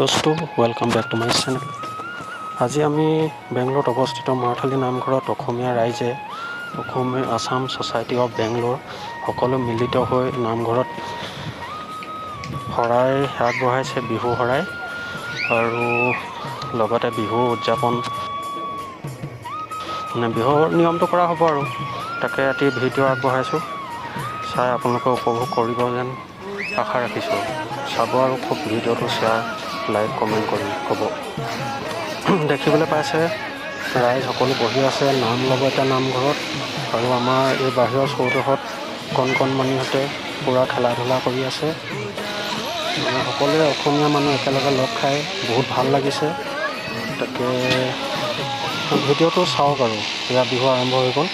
দোস্তু welcome back to my channel. আজি আমি বেংগলোৰত অৱস্থিত মাৰথালী নামঘৰত অসমীয়া ৰাইজে আছাম ছ'চাইটি অফ বেংগলোৰ সকলো মিলিত হৈ নামঘৰত শৰাই আগবঢ়াইছে, বিহু শৰাই, আৰু লগতে বিহু উদযাপন বিহুৰ নিয়মটো কৰা হ'ব আৰু তাকে ৰাতি ভিডিঅ' আগবঢ়াইছোঁ। চাই আপোনালোকে উপভোগ কৰিব যেন আশা ৰাখিছোঁ। চাব আৰু খুব ভিডিঅ'টো শ্বেয়াৰ, লাইক, কমেণ্ট কৰি ক'ব। দেখিবলৈ পাইছে ৰাইজ সকলো বহি আছে নাম লগতে নামঘৰত, আৰু আমাৰ এই বাহিৰৰ চৌহদত কণমানিহঁতে পূৰা খেলা ধূলা কৰি আছে। সকলোৱে অসমীয়া মানুহ একেলগে লগ খাই বহুত ভাল লাগিছে। তাকে ভিডিঅ'টো চাওক আৰু এয়া বিহু আৰম্ভ হৈ গ'ল।